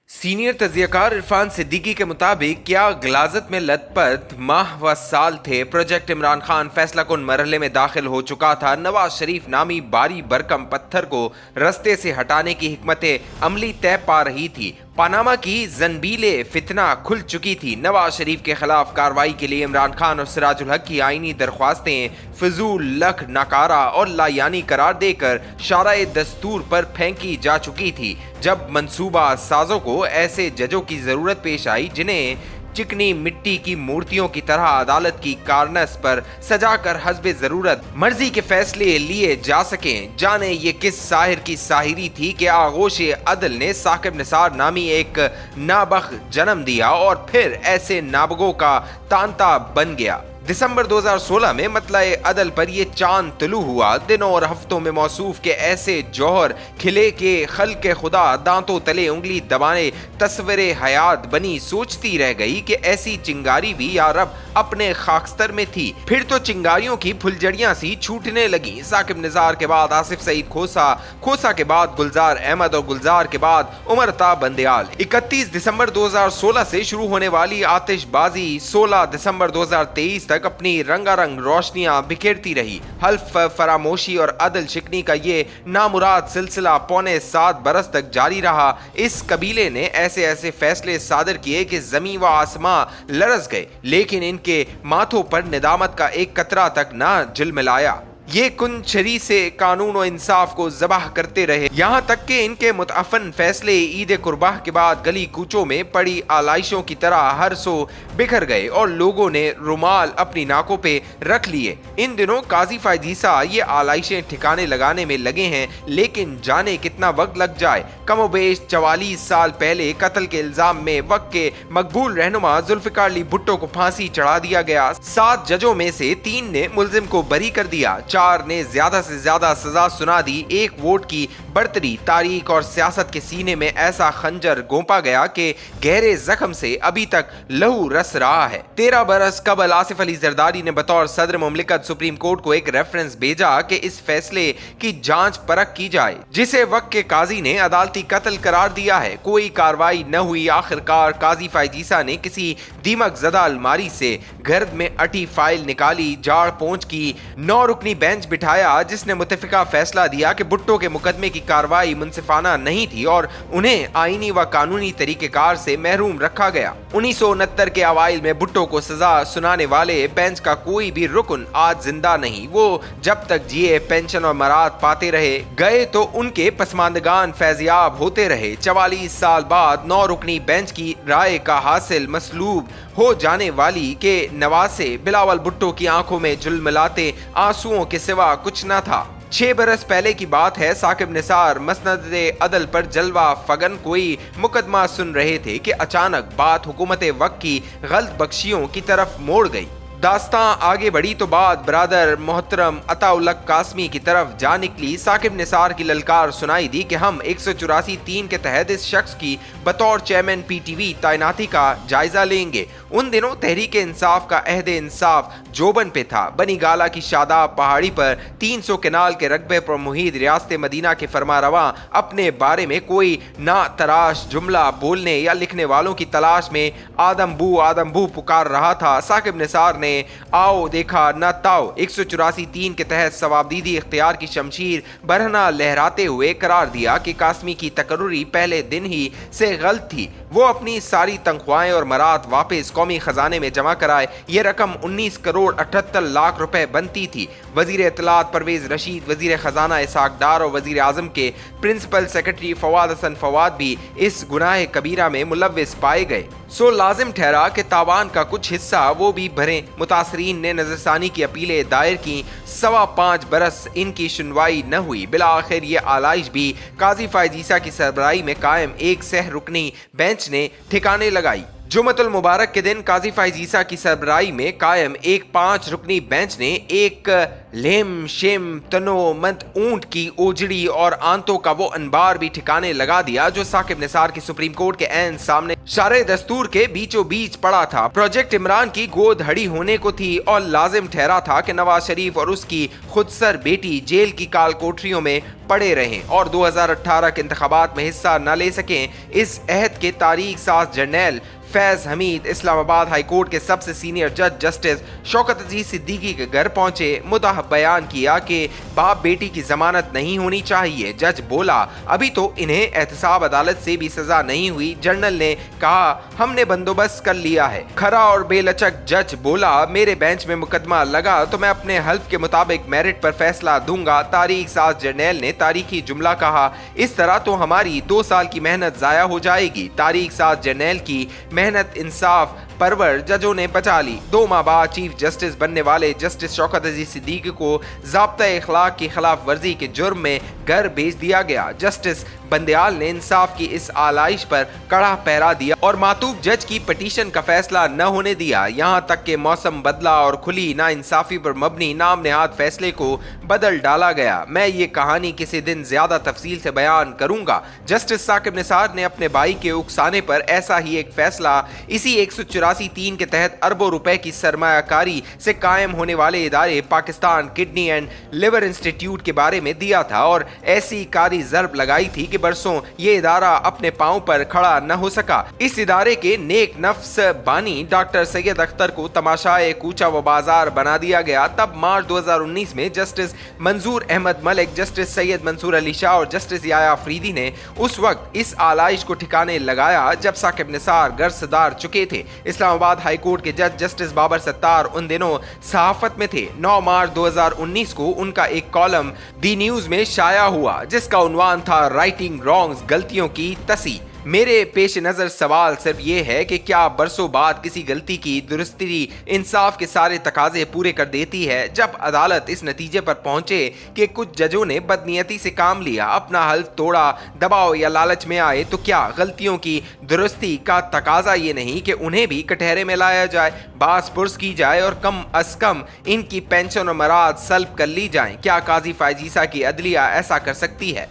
Senior तज्जियाकार Irfan Siddiqui के मुताबिक क्या गलाजत में लथपथ माह व साल थे। प्रोजेक्ट इमरान खान फैसला कुन मरहले में दाखिल हो चुका था। नवाज शरीफ नामी बारी बरकम पत्थर को रस्ते से हटाने की हिकमत अमली तय पा रही थी। पनामा की जंबीले फितना खुल चुकी थी। नवाज शरीफ के खिलाफ कार्रवाई के लिए इमरान खान और सिराजुल हक की आईनी दरख्वास्तें फजूल, लख, नकारा और लायानी करार देकर शाराए दस्तूर पर फेंकी जा चुकी थी। जब मंसूबा साजों को ऐसे जजों की जरूरत पेश आई जिन्हें चिकनी मिट्टी की मूर्तियों की तरह अदालत की कारनस पर सजाकर हस्बे जरूरत मर्जी के फैसले लिए जा सकें, जाने ये किस साहिर की साहिरी थी कि आगोश अदल ने साकिब निसार नामी एक नाबख जन्म दिया और फिर ऐसे नाबगों का तांता बन गया। दिसंबर 2016 में मतलाए अदल पर ये चांद तुलू हुआ। दिनों और हफ्तों में मौसूफ के ऐसे जौहर खिले के खल्के खुदा दांतों तले उंगली दबाने तस्वीरे हयात बनी। सोचती रह गई कि ऐसी चिंगारी भी या रब अपने खाकस्तर में थी। फिर तो चिंगारियों की फुलझड़ियां सी छूटने लगी। साकिब निसार के बाद आसिफ सईद खोसा, खोसा के बाद गुलजार अहमद और गुलजार के बाद उमर ता बंदयाल। 31 दिसंबर 2016 से शुरू होने वाली आतिशबाजी 16 दिसंबर 2023 तक अपनी रंगारंग रोशनियां बिखेरती रही। हल्फ, फरामोशी और अदल शिकनी का ये नामुराद सिलसिला पौने 7 बरस तक जारी रहा। इस कबीले ने ऐसे ऐसे फैसले सादर किए कि जमीन व आसमां लरस गए, लेकिन इनके माथों पर निदामत का एक कतरा तक ना झिलमिलाया। ये कुनछरी से कानून और इंसाफ को जबाह करते रहे, यहाँ तक कि इनके मुतअफन फैसले ईद कुर्बाह के बाद गली कूचों में पड़ी आलाइशों की तरह हर सो बिखर गए और लोगों ने रुमाल अपनी नाकों पे रख लिए। इन दिनों काजी फायदीसा ये आलाइशें ठिकाने लगाने में लगे हैं, लेकिन जाने कितना वक्त लग जाए। कमोबेश 44 साल पहले कत्ल के इल्जाम में वक्त के मकबूल रहनुमा जुल्फिकार अली भुट्टो को फांसी चढ़ा दिया गया। 7 जजों में से 3 ने मुलजिम को बरी कर दिया, 4 ने ज्यादा से ज्यादा सजा सुना दी। एक वोट की बढ़तरी तारीख और सियासत के सीने में ऐसा खंजर गोंपा गया कि गहरे जख्म से अभी तक लहू रस रहा है। 13 बरस कबल आसिफ अली जरदारी ने बतौर सदर मुमलिकत सुप्रीम कोर्ट को एक रेफरेंस भेजा कि इस फैसले की जांच परख की जाए, जिसे वक्त के काजी ने अदालती कत्ल करार दिया है। कोई कार्रवाई न हुई। आखिरकार काजी फायदीसा ने किसी दीमक ज़दा अलमारी से गर्द में अटी फाइल निकाली, जाड़ पोंछ की 9 रुकनी बेंच बिठाया, जिसने मुतफिका फैसला दिया कि भुट्टो के मुकदमे की कार्रवाई मुनसिफाना नहीं थी और उन्हें आईनी व कानूनी तरीकेकार से महरूम रखा गया। 1969 के अवाइल में भुट्टो को सजा सुनाने वाले बेंच का कोई भी रुकन आज जिंदा नहीं। वो जब तक जिए पेंशन और मराद पाते रहे, गए तो उनके पसमानदगान फैजियाब होते रहे। 44 साल बाद 9 रुकनी बेंच की राय का हासिल मसलूब हो जाने वाली के नवासे बिलावल भुट्टो की आंखों में झुलमिलाते आंसुओं के सिवा कुछ न था। 6 बरस पहले की बात है। साकिब निसार मसनद अदल पर जलवा फगन कोई मुकदमा सुन रहे थे कि अचानक बात हुकूमत वक्त की गलत बख्शियों की तरफ मोड़ गई। दास्तां आगे बढ़ी तो बात बरादर मोहतरम अताउल्लक कासमी की तरफ जा निकली। साकिब निसार की ललकार सुनाई दी कि हम 184(3) के तहत इस शख्स की बतौर चेयरमैन PTV तैनाती का जायजा लेंगे। उन दिनों तहरीक इंसाफ का अहद इंसाफ जोबन पे था। बनी गाला की शादाब पहाड़ी पर 300 केनाल के रकबे पर मुहित रियासत मदीना के फरमारवा अपने बारे में कोई ना तराश जुमला बोलने या लिखने वालों की तलाश में आदम बू पुकार रहा था। साकिब निसार ने आओ देखा न ताओ 184(3) के तहत सवाबदीदी इख्तियार की शमशीर बरहना लहराते हुए करार दिया कि कासमी की तकर्रुरी पहले दिन ही से गलत थी। वो अपनी सारी तनख्वाहें और मरात वापस कौमी खजाने में जमा कराए। ये रकम 19 करोड़ 78 लाख रुपए बनती थी। वजीर इत्तलात परवेज रशीद, वजीर खजाना इसहाक डार और वजीर आजम के प्रिंसिपल सेक्रेटरी फवाद हसन फवाद भी इस गुनाह कबीरा में मुलव्विस पाए गए। सो लाजिम ठहरा कि तावान का कुछ हिस्सा वो भी भरें। मुतासरीन ने नजरसानी की अपीलें दायर की। 5.25 बरस इनकी सुनवाई न हुई। बिला आखिर ये आलाइश भी काजी फायदीसा की सरबराही में कायम एक सह रुकनी बेंच ने ठिकाने लगाई। जुमतुल मुबारक के दिन काजी फाइज ईसा की सरबराही में कायम एक 5 रुकनी बेंच ने एक लेम शेम तनो मंत ऊंट की ओजड़ी और आंतों का वो अनबार भी ठिकाने लगा दिया जो साकिब निसार की सुप्रीम कोर्ट के ऐन सामने शारे दस्तूर के बीचों बीच पड़ा था। प्रोजेक्ट इमरान की गोद हड़ी होने को थी और लाजिम ठहरा था कि नवाज शरीफ और उसकी खुदसर बेटी जेल की काल कोठरियों में पड़े रहें और 2018 के इंतखाबात में हिस्सा न ले सकें। इस अहद के तारीख साज जर्नैल फैज हमीद इस्लामाबाद हाई कोर्ट के सबसे सीनियर जज जस्टिस शौकत अजीज सिद्दीकी के घर पहुंचे। मुद्दा बयान किया कि बाप बेटी की जमानत नहीं होनी चाहिए। जज बोला अभी तो इन्हें एहतसाब अदालत से भी सजा नहीं हुई। जनरल ने कहा हमने बंदोबस्त कर लिया है। खरा और बेलचक जज बोला मेरे बेंच में मुकदमा लगा तो मैं अपने हल्फ के मुताबिक मेरिट पर फैसला दूंगा। तारीख साज जर्नैल ने तारीखी जुमला कहा इस तरह तो हमारी 2 साल की मेहनत जाया हो जाएगी। तारीख साज जर्नैल की मेहनत इंसाफ परवर जजों ने बचा ली। 2 माह बाद चीफ जस्टिस बनने वाले जस्टिस शौकत अजीज सिद्दीकी को ज़ाब्ता इखलाक की खिलाफ वर्जी के जुर्म में घर भेज दिया गया। जस्टिस बंदयाल ने इंसाफ की इस आलाइश पर कड़ा पहरा दिया और मातूब जज की पटिशन का फैसला न होने दिया। यहाँ तक के मौसम बदला और खुली ना इंसाफी पर मबनी नाम नेहाद फैसले को बदल डाला गया। मैं ये कहानी किसी दिन ज्यादा तफसील से बयान करूंगा। जस्टिस साकिब निसार ने अपने भाई के उकसाने पर ऐसा ही एक फैसला इसी 184(3) के तहत अरबों रुपए की सरमायाकारी से कायम होने वाले इदारे Pakistan kidney and liver institute के बारे में दिया था और ऐसी कारी जरब लगाई थी कि बरसों ये इदारा अपने पांव पर खड़ा न हो सका। इस इदारे के नेक नफ्स बानी डॉक्टर सैयद अख्तर को तमाशाए कूचा व बाजार बना दिया गया। तब मार्च 2019 में जस्टिस मंजूर अहमद मलिक, जस्टिस सैयद मंसूर अली शाह और जस्टिस याया अफरीदी ने उस वक्त इस आलाइश को ठिकाने लगाया जब साकिब निसार घर सदार चुके थे। इस्लामाबाद हाई कोर्ट के जज जस्टिस बाबर सत्तार उन दिनों सहाफत में थे। 9 मार्च 2019 को उनका एक कॉलम दी न्यूज में शाया हुआ जिसका उन्वान था राइटिंग रॉन्ग्स, गलतियों की तसी। मेरे पेश नज़र सवाल सिर्फ ये है कि क्या बरसों बाद किसी गलती की दुरुस्ती इंसाफ के सारे तकाजे पूरे कर देती है। जब अदालत इस नतीजे पर पहुंचे कि कुछ जजों ने बदनीयती से काम लिया, अपना हल्फ तोड़ा, दबाव या लालच में आए, तो क्या गलतियों की दुरुस्ती का तकाजा ये नहीं कि उन्हें भी कटहरे में लाया जाए, बास पुरस की जाए और कम अज कम इनकी पेंशन और मराद सल्ब कर ली जाए। क्या काजी फाइज ईसा की अदलिया ऐसा कर सकती है?